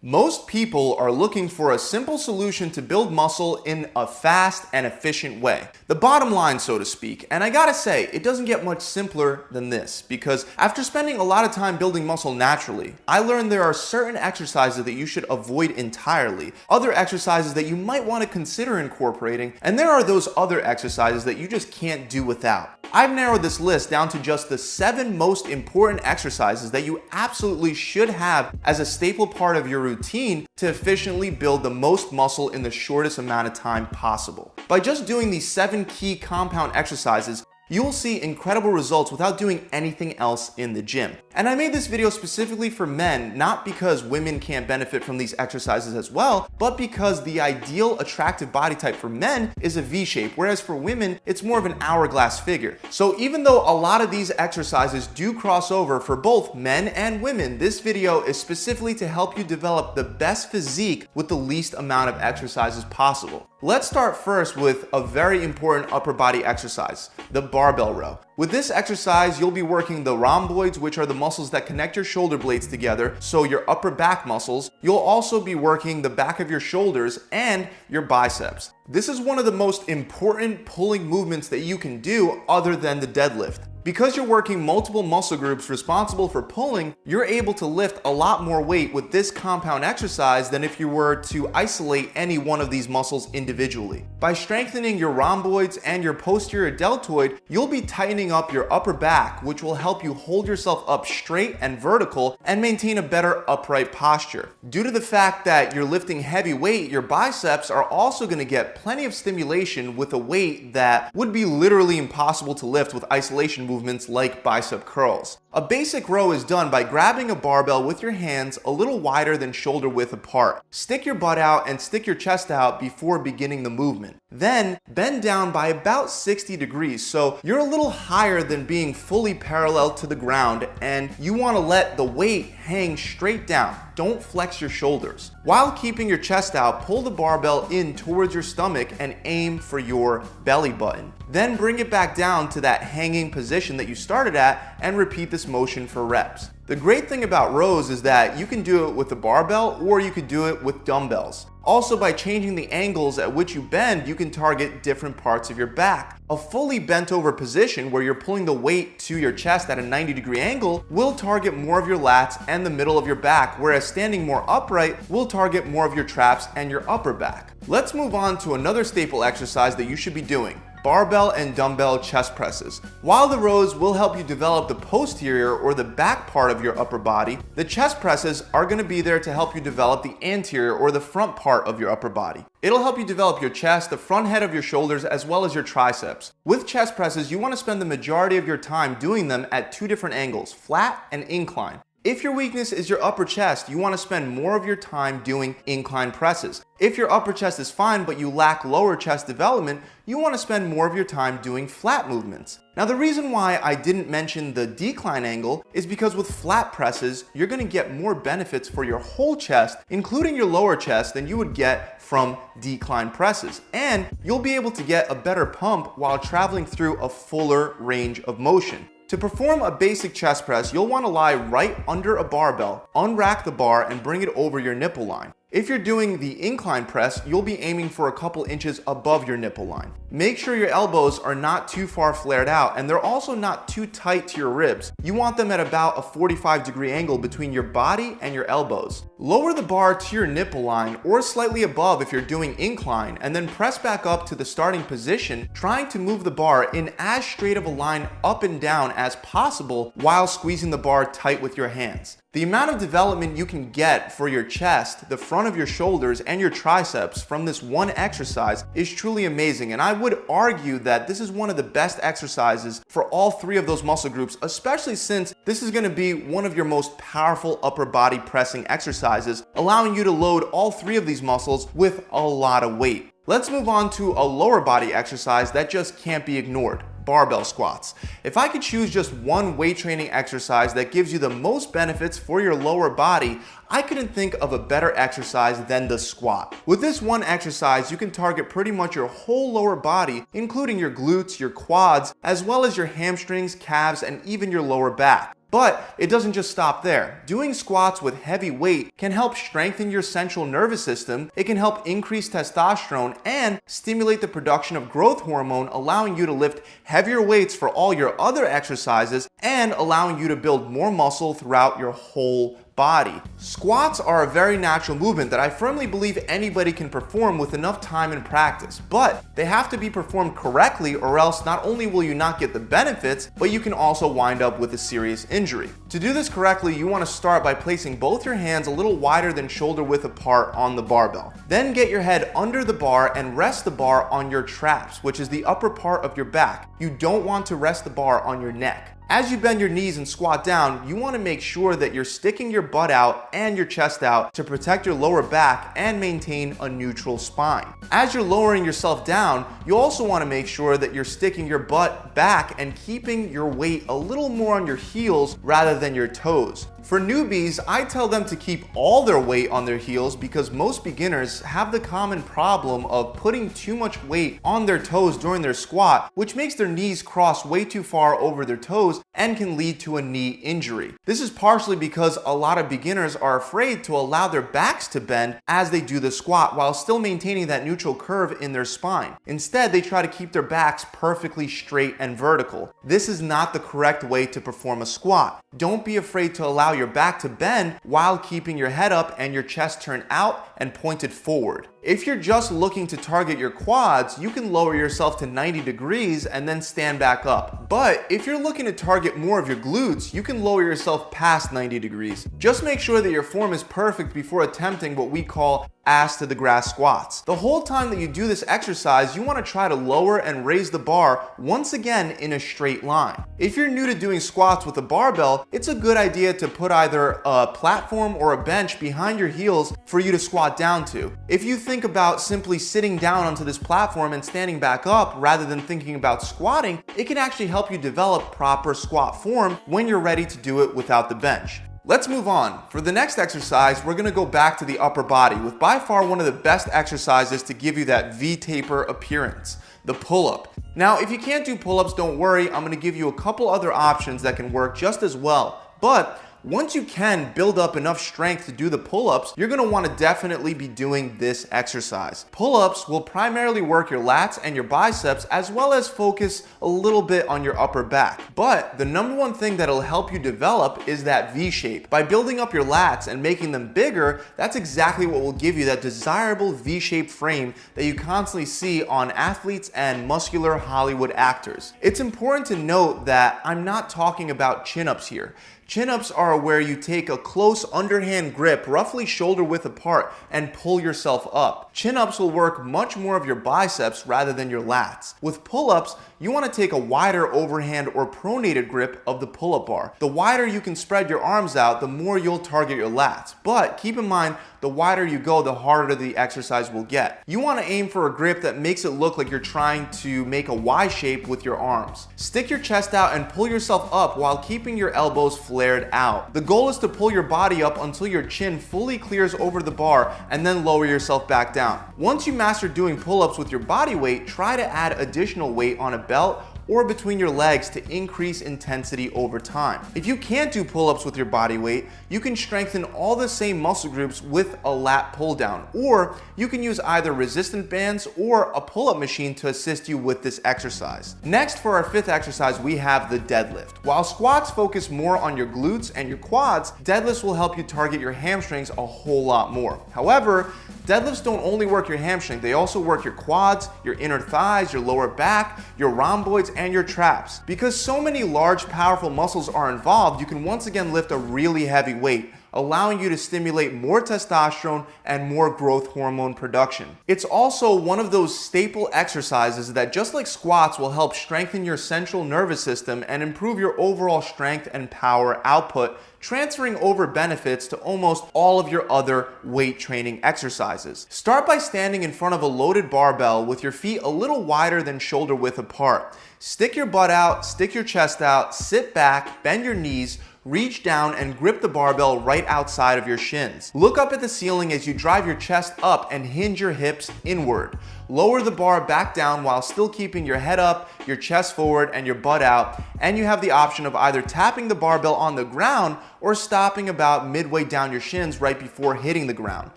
Most people are looking for a simple solution to build muscle in a fast and efficient way. The bottom line, so to speak. And I gotta say, it doesn't get much simpler than this, because after spending a lot of time building muscle naturally, I learned there are certain exercises that you should avoid entirely, other exercises that you might want to consider incorporating, and there are those other exercises that you just can't do without. I've narrowed this list down to just the 7 most important exercises that you absolutely should have as a staple part of your routine to efficiently build the most muscle in the shortest amount of time possible. By just doing these 7 key compound exercises, you will see incredible results without doing anything else in the gym. And I made this video specifically for men, not because women can't benefit from these exercises as well, but because the ideal attractive body type for men is a V shape, whereas for women, it's more of an hourglass figure. So even though a lot of these exercises do cross over for both men and women, this video is specifically to help you develop the best physique with the least amount of exercises possible. Let's start first with a very important upper body exercise, the barbell row. With this exercise, you'll be working the rhomboids, which are the muscles that connect your shoulder blades together, so your upper back muscles. You'll also be working the back of your shoulders and your biceps. This is one of the most important pulling movements that you can do other than the deadlift. Because you're working multiple muscle groups responsible for pulling, you're able to lift a lot more weight with this compound exercise than if you were to isolate any one of these muscles individually. By strengthening your rhomboids and your posterior deltoid, you'll be tightening up your upper back, which will help you hold yourself up straight and vertical and maintain a better upright posture. Due to the fact that you're lifting heavy weight, your biceps are also going to get plenty of stimulation with a weight that would be literally impossible to lift with isolation movements like bicep curls. A basic row is done by grabbing a barbell with your hands a little wider than shoulder width apart. Stick your butt out and stick your chest out before beginning the movement. Then bend down by about 60 degrees, so you're a little higher than being fully parallel to the ground, and you want to let the weight hang straight down. Don't flex your shoulders. While keeping your chest out, pull the barbell in towards your stomach and aim for your belly button. Then bring it back down to that hanging position that you started at and repeat this motion for reps. The great thing about rows is that you can do it with a barbell or you could do it with dumbbells. Also, by changing the angles at which you bend, you can target different parts of your back. A fully bent over position where you're pulling the weight to your chest at a 90-degree angle will target more of your lats and the middle of your back, whereas standing more upright will target more of your traps and your upper back. Let's move on to another staple exercise that you should be doing: barbell and dumbbell chest presses. While the rows will help you develop the posterior or the back part of your upper body, the chest presses are going to be there to help you develop the anterior or the front part of your upper body. It'll help you develop your chest, the front head of your shoulders, as well as your triceps. With chest presses, you want to spend the majority of your time doing them at 2 different angles, flat and incline. If your weakness is your upper chest, you want to spend more of your time doing incline presses. If your upper chest is fine but you lack lower chest development, you want to spend more of your time doing flat movements. Now, the reason why I didn't mention the decline angle is because with flat presses, you're going to get more benefits for your whole chest, including your lower chest, than you would get from decline presses. And you'll be able to get a better pump while traveling through a fuller range of motion. To perform a basic chest press, you'll want to lie right under a barbell, unrack the bar, and bring it over your nipple line. If you're doing the incline press, you'll be aiming for a couple inches above your nipple line. Make sure your elbows are not too far flared out and they're also not too tight to your ribs. You want them at about a 45-degree angle between your body and your elbows. Lower the bar to your nipple line or slightly above if you're doing incline, and then press back up to the starting position, trying to move the bar in as straight of a line up and down as possible while squeezing the bar tight with your hands. The amount of development you can get for your chest, the front of your shoulders, and your triceps from this one exercise is truly amazing, and I would argue that this is one of the best exercises for all 3 of those muscle groups, especially since this is going to be one of your most powerful upper body pressing exercises, allowing you to load all 3 of these muscles with a lot of weight. Let's move on to a lower body exercise that just can't be ignored: barbell squats. If I could choose just one weight training exercise that gives you the most benefits for your lower body, I couldn't think of a better exercise than the squat. With this one exercise, you can target pretty much your whole lower body, including your glutes, your quads, as well as your hamstrings, calves, and even your lower back. But it doesn't just stop there. Doing squats with heavy weight can help strengthen your central nervous system, it can help increase testosterone, and stimulate the production of growth hormone, allowing you to lift heavier weights for all your other exercises and allowing you to build more muscle throughout your whole body. Squats are a very natural movement that I firmly believe anybody can perform with enough time and practice, but they have to be performed correctly, or else not only will you not get the benefits, but you can also wind up with a serious injury. To do this correctly, you want to start by placing both your hands a little wider than shoulder width apart on the barbell. Then get your head under the bar and rest the bar on your traps, which is the upper part of your back. You don't want to rest the bar on your neck. As you bend your knees and squat down, you want to make sure that you're sticking your butt out and your chest out to protect your lower back and maintain a neutral spine. As you're lowering yourself down, you also want to make sure that you're sticking your butt back and keeping your weight a little more on your heels rather than your toes. For newbies, I tell them to keep all their weight on their heels because most beginners have the common problem of putting too much weight on their toes during their squat, which makes their knees cross way too far over their toes and can lead to a knee injury. This is partially because a lot of beginners are afraid to allow their backs to bend as they do the squat while still maintaining that neutral curve in their spine. Instead, they try to keep their backs perfectly straight and vertical. This is not the correct way to perform a squat. Don't be afraid to allow your back to bend while keeping your head up and your chest turned out and pointed forward. If you're just looking to target your quads, you can lower yourself to 90 degrees and then stand back up. But if you're looking to target more of your glutes, you can lower yourself past 90 degrees. Just make sure that your form is perfect before attempting what we call ass to the grass squats. The whole time that you do this exercise, you want to try to lower and raise the bar once again in a straight line. If you're new to doing squats with a barbell, it's a good idea to put either a platform or a bench behind your heels for you to squat down to. If you think about simply sitting down onto this platform and standing back up rather than thinking about squatting, it can actually help you develop proper squat form when you're ready to do it without the bench. Let's move on. For the next exercise, we're gonna go back to the upper body with by far one of the best exercises to give you that V-taper appearance, the pull-up. Now, if you can't do pull-ups, don't worry, I'm gonna give you a couple other options that can work just as well. But once you can build up enough strength to do the pull-ups, you're gonna wanna definitely be doing this exercise. Pull-ups will primarily work your lats and your biceps as well as focus a little bit on your upper back. But the number one thing that'll help you develop is that V shape. By building up your lats and making them bigger, that's exactly what will give you that desirable V-shaped frame that you constantly see on athletes and muscular Hollywood actors. It's important to note that I'm not talking about chin-ups here. Chin-ups are where you take a close underhand grip, roughly shoulder width apart, and pull yourself up. Chin-ups will work much more of your biceps rather than your lats. With pull-ups, you want to take a wider overhand or pronated grip of the pull-up bar. The wider you can spread your arms out, the more you'll target your lats. But keep in mind, the wider you go, the harder the exercise will get. You want to aim for a grip that makes it look like you're trying to make a Y shape with your arms. Stick your chest out and pull yourself up while keeping your elbows flared out. The goal is to pull your body up until your chin fully clears over the bar and then lower yourself back down. Once you master doing pull-ups with your body weight, try to add additional weight on a belt or between your legs to increase intensity over time. If you can't do pull-ups with your body weight, you can strengthen all the same muscle groups with a lat pull down, or you can use either resistant bands or a pull-up machine to assist you with this exercise. Next, for our fifth exercise, we have the deadlift. While squats focus more on your glutes and your quads, deadlifts will help you target your hamstrings a whole lot more. However, deadlifts don't only work your hamstring, they also work your quads, your inner thighs, your lower back, your rhomboids, and your traps. Because so many large, powerful muscles are involved, you can once again lift a really heavy weight, allowing you to stimulate more testosterone and more growth hormone production. It's also one of those staple exercises that, just like squats, will help strengthen your central nervous system and improve your overall strength and power output, transferring over benefits to almost all of your other weight training exercises. Start by standing in front of a loaded barbell with your feet a little wider than shoulder width apart. Stick your butt out, stick your chest out, sit back, bend your knees, reach down and grip the barbell right outside of your shins. Look up at the ceiling as you drive your chest up and hinge your hips inward. Lower the bar back down while still keeping your head up, your chest forward, and your butt out, and you have the option of either tapping the barbell on the ground or stopping about midway down your shins right before hitting the ground.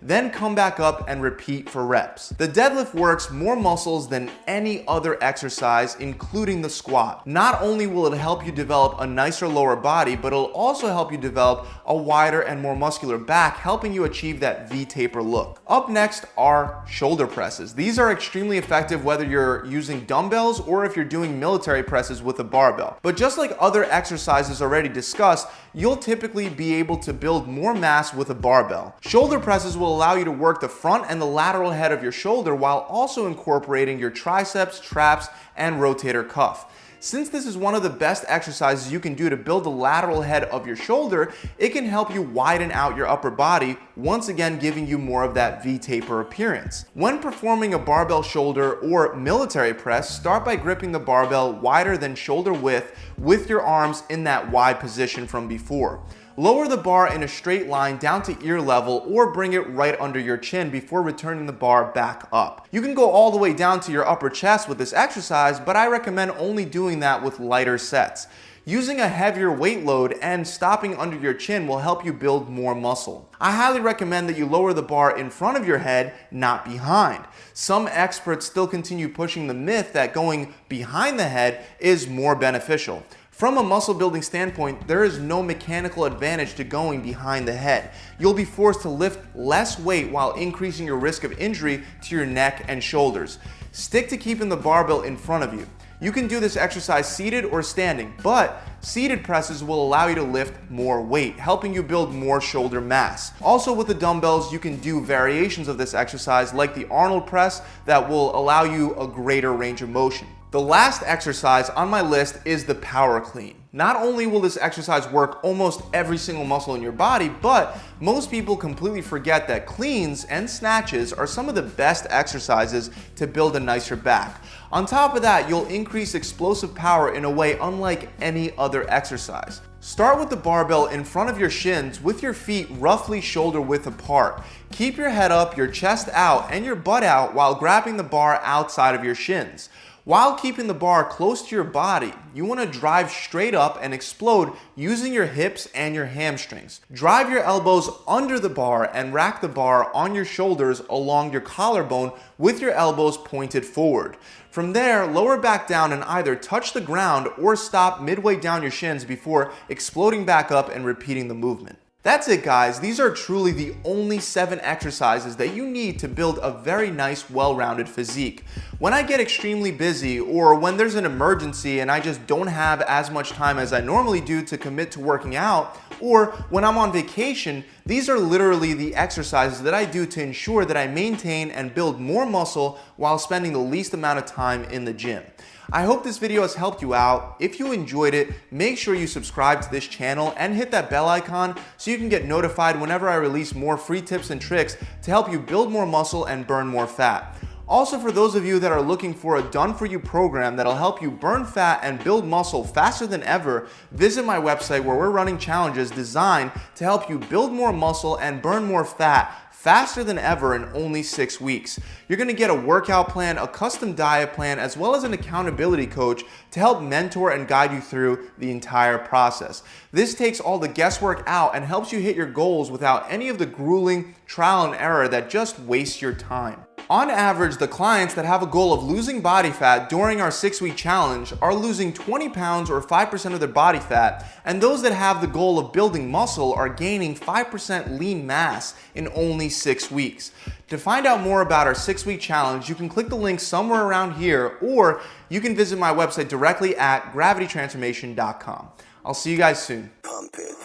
Then come back up and repeat for reps. The deadlift works more muscles than any other exercise, including the squat. Not only will it help you develop a nicer lower body, but it'll also help you develop a wider and more muscular back, helping you achieve that V-taper look. Up next are shoulder presses. These are extremely effective whether you're using dumbbells or if you're doing military presses with a barbell. But just like other exercises already discussed, you'll typically be able to build more mass with a barbell. Shoulder presses will allow you to work the front and the lateral head of your shoulder while also incorporating your triceps, traps, and rotator cuff. Since this is one of the best exercises you can do to build the lateral head of your shoulder, it can help you widen out your upper body, once again giving you more of that V-taper appearance. When performing a barbell shoulder or military press, start by gripping the barbell wider than shoulder width with your arms in that wide position from before. Lower the bar in a straight line down to ear level or bring it right under your chin before returning the bar back up. You can go all the way down to your upper chest with this exercise, but I recommend only doing that with lighter sets. Using a heavier weight load and stopping under your chin will help you build more muscle. I highly recommend that you lower the bar in front of your head, not behind. Some experts still continue pushing the myth that going behind the head is more beneficial. From a muscle building standpoint, there is no mechanical advantage to going behind the head. You'll be forced to lift less weight while increasing your risk of injury to your neck and shoulders. Stick to keeping the barbell in front of you. You can do this exercise seated or standing, but seated presses will allow you to lift more weight, helping you build more shoulder mass. Also with the dumbbells, you can do variations of this exercise like the Arnold press that will allow you a greater range of motion. The last exercise on my list is the power clean. Not only will this exercise work almost every single muscle in your body, but most people completely forget that cleans and snatches are some of the best exercises to build a nicer back. On top of that, you'll increase explosive power in a way unlike any other exercise. Start with the barbell in front of your shins with your feet roughly shoulder width apart. Keep your head up, your chest out, and your butt out while grabbing the bar outside of your shins. While keeping the bar close to your body, you want to drive straight up and explode using your hips and your hamstrings. Drive your elbows under the bar and rack the bar on your shoulders along your collarbone with your elbows pointed forward. From there, lower back down and either touch the ground or stop midway down your shins before exploding back up and repeating the movement. That's it, guys. These are truly the only 7 exercises that you need to build a very nice, well-rounded physique. When I get extremely busy or when there's an emergency and I just don't have as much time as I normally do to commit to working out, or when I'm on vacation, these are literally the exercises that I do to ensure that I maintain and build more muscle while spending the least amount of time in the gym. I hope this video has helped you out. If you enjoyed it, make sure you subscribe to this channel and hit that bell icon so you can get notified whenever I release more free tips and tricks to help you build more muscle and burn more fat. Also, for those of you that are looking for a done-for-you program that'll help you burn fat and build muscle faster than ever, visit my website where we're running challenges designed to help you build more muscle and burn more fat faster than ever in only 6 weeks. You're gonna get a workout plan, a custom diet plan, as well as an accountability coach to help mentor and guide you through the entire process. This takes all the guesswork out and helps you hit your goals without any of the grueling trial and error that just wastes your time. On average, the clients that have a goal of losing body fat during our 6-week challenge are losing 20 pounds or 5% of their body fat, and those that have the goal of building muscle are gaining 5% lean mass in only 6 weeks. To find out more about our 6-week challenge, you can click the link somewhere around here, or you can visit my website directly at gravitytransformation.com. I'll see you guys soon. Pump it.